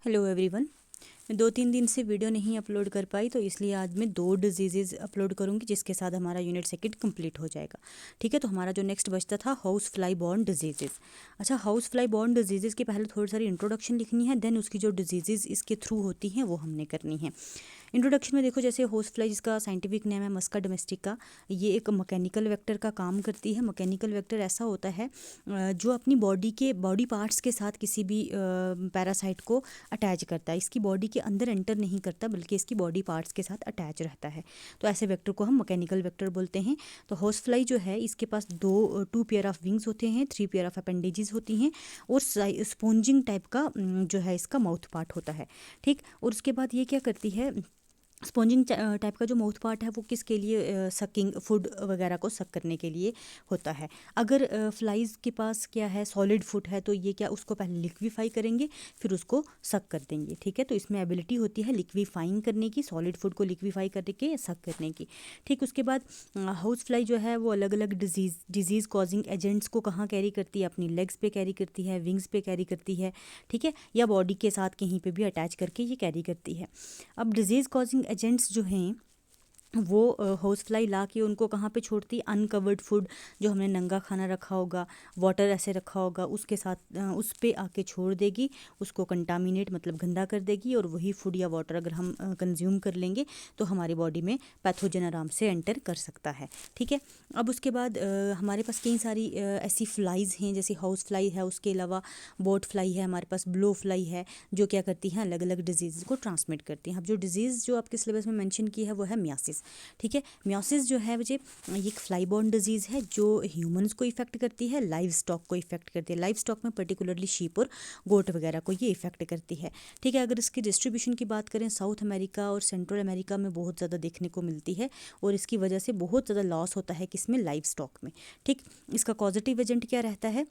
Hello everyone. मैं 2-3 दिन से वीडियो नहीं अपलोड कर पाई, तो इसलिए आज मैं 2 डिजीज़ अपलोड करूंगी, जिसके साथ हमारा यूनिट सेकंड कंप्लीट हो जाएगा। ठीक है, तो हमारा जो नेक्स्ट बचता था हाउस फ्लाई बॉर्न डिजीज़। अच्छा, हाउस फ्लाई बॉर्न डिजीज़ की पहले थोड़ी सारी इंट्रोडक्शन लिखनी है, देन उसकी जो डिजीज़ इसके थ्रू होती हैं वो हमने करनी है। इंट्रोडक्शन में देखो, जैसे होस्ट फ्लाई, जिसका साइंटिफिक नेम है मस्का डोमेस्टिका, ये एक मैकेनिकल वेक्टर का काम करती है। मैकेनिकल वेक्टर ऐसा होता है जो अपनी बॉडी पार्ट्स के साथ किसी भी पैरासाइट को अटैच करता है। इसकी बॉडी के अंदर एंटर नहीं करता, बल्कि इसकी बॉडी पार्ट्स के साथ अटैच रहता है। तो ऐसे वेक्टर को हम मैकेनिकल वेक्टर बोलते हैं। तो होस्ट फ्लाई जो है, इसके पास टू पेयर ऑफ विंग्स होते हैं, 3 पेयर ऑफ अपेंडेजेस होती हैं, और स्पॉन्जिंग टाइप का जो है इसका माउथ पार्ट होता है। ठीक, और उसके बाद ये क्या करती है, स्पॉन्जिंग टाइप का जो माउथ पार्ट है वो किसके लिए, सकिंग फूड वगैरह को सक करने के लिए होता है। अगर फ्लाइज के पास क्या है, सॉलिड फूड है, तो ये क्या उसको पहले लिक्विफाई करेंगे, फिर उसको सक कर देंगे। ठीक है, तो इसमें एबिलिटी होती है लिक्विफाइंग करने की, सॉलिड फूड को लिक्विफाई करने के, सक करने की। ठीक, उसके बाद हाउस फ्लाई जो है वो अलग अलग डिजीज़ कॉजिंग एजेंट्स को कहाँ कैरी करती है, अपनी लेग्स पे कैरी करती है, विंग्स पे कैरी करती है। ठीक है, या बॉडी के साथ कहीं पे भी अटैच करके ये कैरी करती है। अब डिजीज़ कॉजिंग एजेंट्स जो हैं वो हाउस फ्लाई ला के उनको कहाँ पे छोड़ती, अनकवर्ड फूड, जो हमने नंगा खाना रखा होगा, वाटर ऐसे रखा होगा, उसके साथ उस पे आके छोड़ देगी, उसको कंटामिनेट मतलब गंदा कर देगी, और वही फूड या वाटर अगर हम कंज्यूम कर लेंगे तो हमारी बॉडी में पैथोजन आराम से एंटर कर सकता है। ठीक है, अब उसके बाद हमारे पास कई सारी ऐसी फ्लाइज हैं, जैसे हाउस फ्लाई है, उसके अलावा बोट फ्लाई है, हमारे पास ब्लो फ्लाई है, जो क्या करती हैं, अलग अलग डिजीज़ को ट्रांसमिट करती हैं। अब जो डिजीज़ जो आपके सिलेबस में मेंशन की है वो है मियासिस। ठीक है, मियोसिस जो है मुझे ये एक फ्लाई बॉर्न डिजीज़ है, जो ह्यूमंस को इफेक्ट करती है, लाइव स्टॉक को इफेक्ट करती है। लाइव स्टॉक में पर्टिकुलरली शीप और गोट वगैरह को ये इफेक्ट करती है। ठीक है, अगर इसकी डिस्ट्रीब्यूशन की बात करें, साउथ अमेरिका और सेंट्रल अमेरिका में बहुत ज़्यादा देखने को मिलती है, और इसकी वजह से बहुत ज़्यादा लॉस होता है किसमें, लाइव स्टॉक में। ठीक, इसका कॉजेटिव एजेंट क्या रहता है,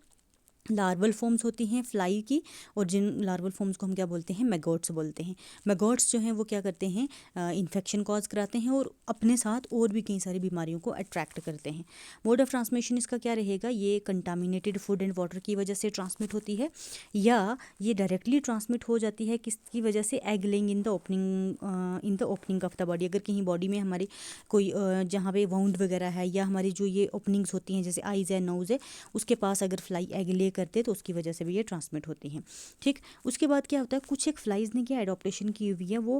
लार्वल फॉर्म्स होती हैं फ्लाई की, और जिन लार्वल फॉर्म्स को हम क्या बोलते हैं, मैगोट्स बोलते हैं। मैगोट्स जो हैं वो क्या करते हैं, इन्फेक्शन कॉज कराते हैं, और अपने साथ और भी कई सारी बीमारियों को अट्रैक्ट करते हैं। मोड ऑफ ट्रांसमिशन इसका क्या रहेगा, ये कंटामिनेटेड फूड एंड वाटर की वजह से ट्रांसमिट होती है, या ये डायरेक्टली ट्रांसमिट हो जाती है किसकी वजह से, egg laying in the opening of the body. अगर कहीं बॉडी में हमारी कोई जहाँ पे वाउंड वगैरह है, या हमारी जो ये ओपनिंग्स होती हैं, जैसे आइज़ है, नोज़ है, उसके पास अगर फ्लाई एग ले करते तो उसकी वजह से भी ये ट्रांसमिट होती हैं। ठीक, उसके बाद क्या होता है, कुछ एक फ्लाइज ने क्या एडॉप्टेशन की हुई है, वो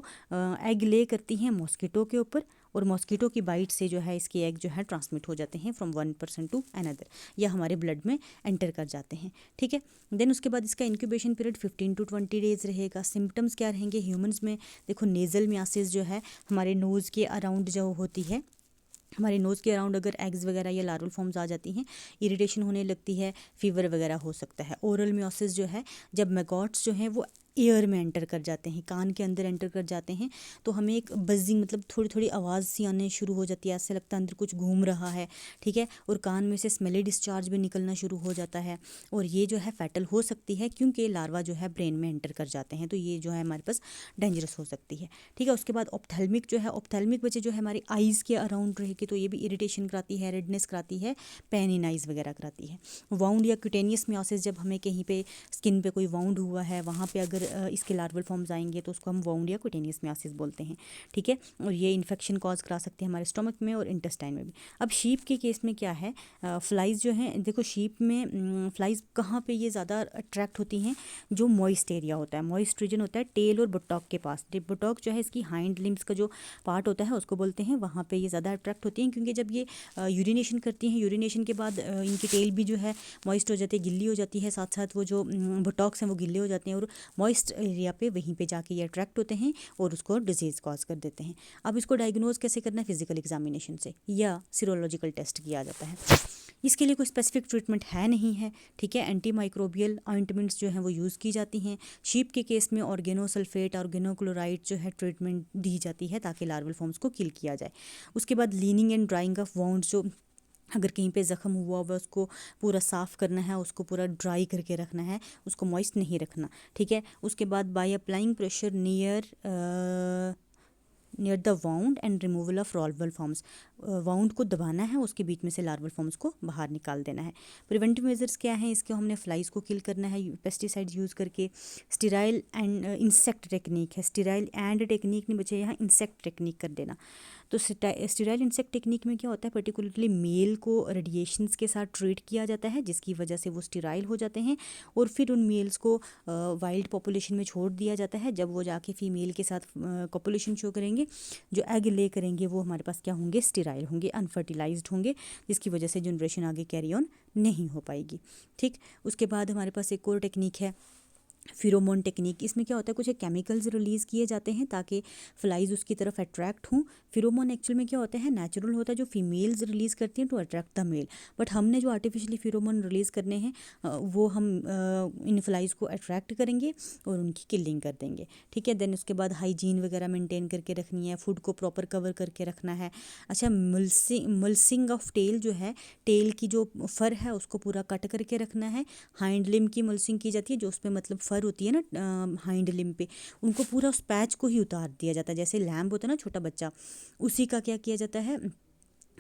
एग ले करती हैं मॉस्किटो के ऊपर, और मॉस्किटो की बाइट से जो है इसके एग जो है ट्रांसमिट हो जाते हैं from one person to another, या हमारे ब्लड में एंटर कर जाते हैं। ठीक है, देन उसके बाद इसका इंक्यूबेशन पीरियड 15 to 20 डेज रहेगा। सिम्टम्स क्या रहेंगे ह्यूमंस में, देखो नेज़ल मियासिस जो है हमारे नोज़ के अराउंड जो होती है, हमारे नोज़ के अराउंड अगर एग्स वगैरह या लार्वल फॉर्म्स आ जाती हैं, इरिटेशन होने लगती है, फीवर वगैरह हो सकता है। ओरल मियोसिस जो है, जब मैगॉट्स जो हैं वो एयर में एंटर कर जाते हैं, कान के अंदर एंटर कर जाते हैं, तो हमें एक बजिंग मतलब थोड़ी थोड़ी आवाज़ सी आने शुरू हो जाती है, ऐसे लगता है अंदर कुछ घूम रहा है। ठीक है, और कान में से स्मेली डिस्चार्ज भी निकलना शुरू हो जाता है, और ये जो है फैटल हो सकती है, क्योंकि लार्वा जो है ब्रेन में एंटर कर जाते हैं, तो ये जो है हमारे पास डेंजरस हो सकती है। ठीक है, उसके बाद ऑप्थेल्मिक जो है, ऑप्थेल्मिक वजह जो है हमारी आइज़ के अराउंड रहेगी, तो ये भी इरिटेशन कराती है, रेडनेस कराती है, पेन इन आइज़ वगैरह कराती है। वाउंड या क्यूटेनियस मियोसिस, जब हमें कहीं पे स्किन पे कोई वाउंड हुआ है, वहाँ पे अगर इसके लार्वल फॉर्म्स आएंगे तो उसको हम वाउंड या क्यूटेनियस मियोसिस बोलते हैं। ठीक है, और ये इन्फेक्शन कॉज करा सकते हैं हमारे स्टोमक में और इंटेस्टाइन में भी। अब शीप के केस में क्या है, फ्लाइज जो हैं, देखो शीप में फ्लाइज कहाँ पे ये ज़्यादा अट्रैक्ट होती हैं, जो मॉइस्ट एरिया होता है, मॉइस्ट रीजन होता है टेल और बुटॉक के पास। बुटॉक जो है इसकी हाइंड लिम्स का जो पार्ट होता है उसको बोलते हैं, वहाँ पे ये ज़्यादा अट्रैक्ट होती हैं, क्योंकि जब ये यूरिनेशन करती हैं, यूरिनेशन के बाद इनकी टेल भी जो है मॉइस्ट हो जाती है, गिल्ली हो जाती है, साथ साथ वो जो बुटॉक्स हैं वो गिल्ले हो जाते हैं, और मॉइस्ट एरिया पे वहीं पे जाके ये अट्रैक्ट होते हैं और उसको डिजीज़ कॉज कर देते हैं। अब इसको डायग्नोज कैसे करना है, फिजिकल एग्जामिनेशन से या सीरोलॉजिकल टेस्ट किया जाता है। इसके लिए कोई स्पेसिफिक ट्रीटमेंट है नहीं है। ठीक है, एंटी माइक्रोबियल ऑइंटमेंट्स जो हैं वो यूज़ की जाती हैं। शीप के केस में ऑर्गेनोसल्फेट, ऑर्गेनोक्लोराइड जो है ट्रीटमेंट दी जाती है, ताकि लार्वल फॉर्म्स को किल किया जाए। उसके बाद leaning and drying of wounds, जो अगर कहीं पे ज़ख़म हुआ हुआ उसको पूरा साफ़ करना है, उसको पूरा ड्राई करके रखना है, उसको मॉइस्ट नहीं रखना। ठीक है, उसके बाद by applying pressure near near the wound and removal of larval forms. Wound को दबाना है, उसके बीच में से लार्वल फॉर्म्स को बाहर निकाल देना है। प्रिवेंटिव मेजर्स क्या हैं इसके? हमने फ्लाइज को किल करना है पेस्टिसाइड्स यूज़ करके। स्टेराइल एंड इंसेक्ट टेक्निक है, स्टेराइल एंड टेक्निक नहीं बचे यहाँ, इंसेक्ट टेक्निक कर देना। तो स्टेराइल इंसेक्ट टेक्निक में क्या होता है, पर्टिकुलरली मेल को रेडिएशंस के साथ ट्रीट किया जाता है, जिसकी वजह से वो स्टेराइल हो जाते हैं, और फिर उन मेल्स को वाइल्ड पॉपुलेशन में छोड़ दिया जाता है। जब वो जाके फीमेल के साथ पॉपुलेशन शो करेंगे, जो एग ले करेंगे, वो हमारे पास क्या होंगे, स्टेराइल होंगे, अनफर्टिलाइज्ड होंगे, जिसकी वजह से जनरेशन आगे कैरी ऑन नहीं हो पाएगी। ठीक, उसके बाद हमारे पास एक और टेक्निक है फिरोमोन टेक्निक। इसमें क्या होता है, कुछ केमिकल्स रिलीज़ किए जाते हैं ताकि फ्लाइज उसकी तरफ अट्रैक्ट हों। फिरोमोन एक्चुअल में क्या होता है, नेचुरल होता है, जो फीमेल्स रिलीज़ करती हैं to attract the male, but हमने जो आर्टिफिशियली फिरोमोन रिलीज़ करने हैं वो हम इन फ्लाइज को अट्रैक्ट करेंगे और उनकी किलिंग कर देंगे। ठीक है, देन उसके बाद हाइजीन वगैरह मेंटेन करके रखनी है, फूड को प्रॉपर कवर करके रखना है। अच्छा, मल्सिंग ऑफ टेल जो है, टेल की जो फर है उसको पूरा कट करके रखना है। हाइंड लिम की मल्सिंग की जाती है, जो उसमें मतलब फर होती है ना हाइंड लिम पे, उनको पूरा उस पैच को ही उतार दिया जाता है। जैसे लैम्ब होता है ना छोटा बच्चा, उसी का क्या किया जाता है,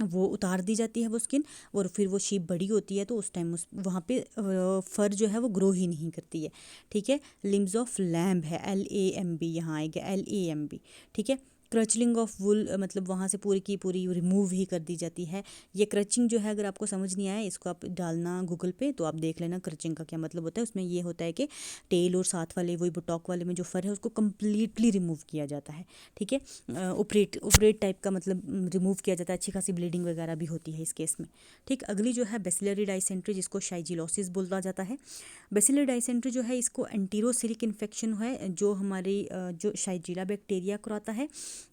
वो उतार दी जाती है वो स्किन, और फिर वो शीप बड़ी होती है तो उस टाइम उस वहाँ पे फर जो है वो ग्रो ही नहीं करती है। ठीक है, लिम्स ऑफ लैम्ब है, LAMB यहाँ आएगा, LAMB। ठीक है, क्रचलिंग ऑफ वुल मतलब वहाँ से पूरी की पूरी रिमूव ही कर दी जाती है। ये क्रचिंग जो है, अगर आपको समझ नहीं आया, इसको आप डालना गूगल पे तो आप देख लेना क्रचिंग का क्या मतलब होता है। उसमें ये होता है कि टेल और साथ वाले वही बुटॉक वाले में जो फर है उसको कम्प्लीटली रिमूव किया जाता है। ठीक है, ऑपरेट टाइप का मतलब रिमूव किया जाता है, अच्छी खासी ब्लीडिंग वगैरह भी होती है इस केस में। ठीक, अगली जो है बेसिलरी डाइसेंट्री, जिसको शाइजिलोसिस बोला जाता है। बेसिलरी डाइसेंट्री जो है, इसको एंटीरोसिलिक इन्फेक्शन है जो हमारी जो शाइजिला बैक्टीरिया कराता है।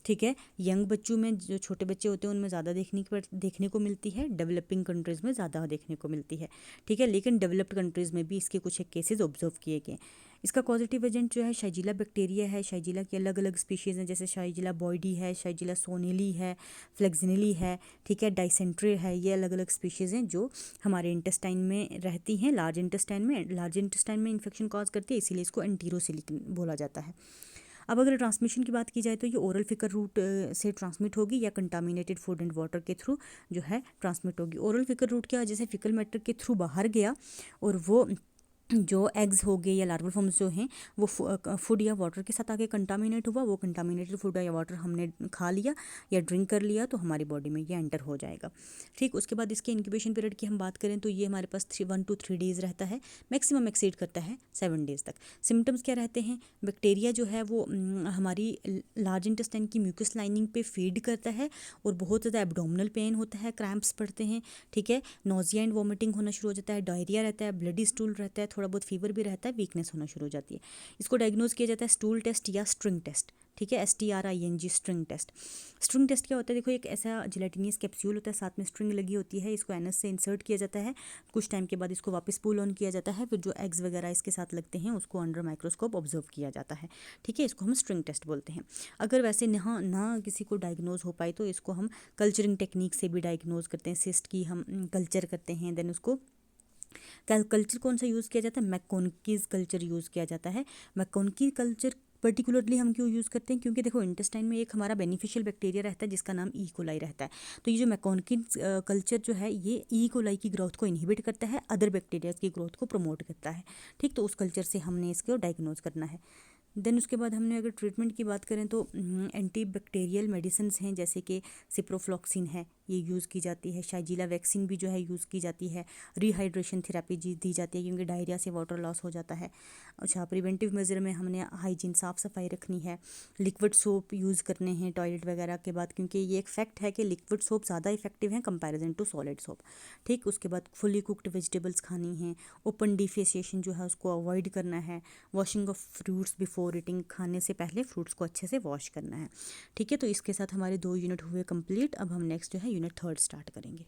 ठीक है, यंग बच्चों में, जो छोटे बच्चे होते हैं उनमें ज़्यादा देखने को मिलती है, डेवलपिंग कंट्रीज़ में ज़्यादा देखने को मिलती है। ठीक है, लेकिन डेवलप्ड कंट्रीज़ में भी इसके कुछ एक केसेस ऑब्जर्व किए गए। इसका पॉजिटिव एजेंट जो है शाइजिला बैक्टीरिया है। शाइजिला की अलग अलग स्पीशीज़ हैं, जैसे शाइजिला बॉयडी है, शाइजिला सोनेली है, फ्लेक्सिनेली है। ठीक है, डाइसेंट्री है, ये अलग अलग स्पीशीज़ हैं जो हमारे इंटेस्टाइन में रहती हैं, लार्ज इंटेस्टाइन में इन्फेक्शन कॉज करती है, इसीलिए इसको एंटीरोसिलिक बोला जाता है। अब अगर ट्रांसमिशन की बात की जाए तो ये ओरल फिकर रूट से ट्रांसमिट होगी या कंटामिनेटेड फूड एंड वाटर के थ्रू जो है ट्रांसमिट होगी। ओरल फिकर रूट क्या, जैसे फिकल मैटर के थ्रू बाहर गया और वो जो एग्स हो गए या लार्वल फॉर्म्स जो हैं वो फूड या वाटर के साथ आके कंटामिनेट हुआ, वो कंटामिनेटेड फूड या वाटर हमने खा लिया या ड्रिंक कर लिया तो हमारी बॉडी में ये एंटर हो जाएगा। ठीक, उसके बाद इसके इंक्यूबेशन पीरियड की हम बात करें तो ये हमारे पास 1 to 3 डेज़ रहता है, मैक्सिमम एक्सीड करता है 7 डेज़ तक। सिम्टम्स क्या रहते हैं, बैक्टीरिया जो है वो हमारी लार्ज इंटेस्टाइन की म्यूकस लाइनिंग पे फीड करता है और बहुत ज़्यादा एब्डोमिनल पेन होता है, क्रैम्प्स पड़ते हैं। ठीक है, नोजिया एंड वॉमिटिंग होना शुरू हो जाता है, डायरिया रहता है, ब्लडी स्टूल रहता है, थोड़ा बहुत फीवर भी रहता है, वीकनेस होना शुरू हो जाती है। इसको डायग्नोज किया जाता है स्टूल टेस्ट या स्ट्रिंग टेस्ट। ठीक है, STRING string test. String test क्या होता है, देखो एक ऐसा जिलेटिनियस कैप्सूल होता है, साथ में स्ट्रिंग लगी होती है, इसको एनस से इंसर्ट किया जाता है, कुछ टाइम के बाद इसको वापस पुल ऑन किया जाता है, फिर जो एग्स वगैरह इसके साथ लगते हैं उसको अंडर माइक्रोस्कोप ऑब्जर्व किया जाता है। ठीक है, इसको हम स्ट्रिंग टेस्ट बोलते हैं। अगर वैसे ना किसी को डायग्नोज हो पाए तो इसको हम कल्चरिंग टेक्निक से भी डायग्नोज करते हैं, सिस्ट की हम कल्चर करते हैं, देन उसको कल्चर कौन सा यूज़ किया जाता है, मैकोनकीज कल्चर यूज़ किया जाता है। मैकोनकी कल्चर पर्टिकुलरली हम क्यों यूज़ करते हैं, क्योंकि देखो इंटेस्टाइन में एक हमारा बेनिफिशियल बैक्टीरिया रहता है जिसका नाम ई कोलाई रहता है। तो ये जो मैकोनकीज कल्चर जो है ये ई कोलाई की ग्रोथ को इनहिबिट करता है, अदर बैक्टीरियाज की ग्रोथ को प्रमोट करता है। ठीक, तो उस कल्चर से हमने इसको डायग्नोज करना है। देन उसके बाद हमने अगर ट्रीटमेंट की बात करें तो एंटी बैक्टीरियल मेडिसिन हैं, जैसे कि सिप्रोफ्लॉक्सिन है, ये यूज़ की जाती है। शाइजिला वैक्सीन भी जो है यूज़ की जाती है। रिहाइड्रेशन थेरेपी दी जाती है क्योंकि डायरिया से वाटर लॉस हो जाता है। अच्छा, प्रिवेंटिव मेजर में हमने हाइजीन साफ़ सफाई रखनी है, लिक्विड सोप यूज़ करने हैं टॉयलेट वगैरह के बाद, क्योंकि ये एक फैक्ट है कि लिक्विड सोप ज़्यादा इफेक्टिव है कंपैरिजन टू सॉलिड सोप। ठीक, उसके बाद फुली कुक्ड वेजिटेबल्स खानी हैं, ओपन डिफेसिएशन जो है उसको अवॉइड करना है, washing of fruits before eating, खाने से पहले फ्रूट्स को अच्छे से वॉश करना है। ठीक है, तो इसके साथ हमारे 2 यूनिट हुए कंप्लीट। अब हम नेक्स्ट जो है यूनिट 3 स्टार्ट करेंगे।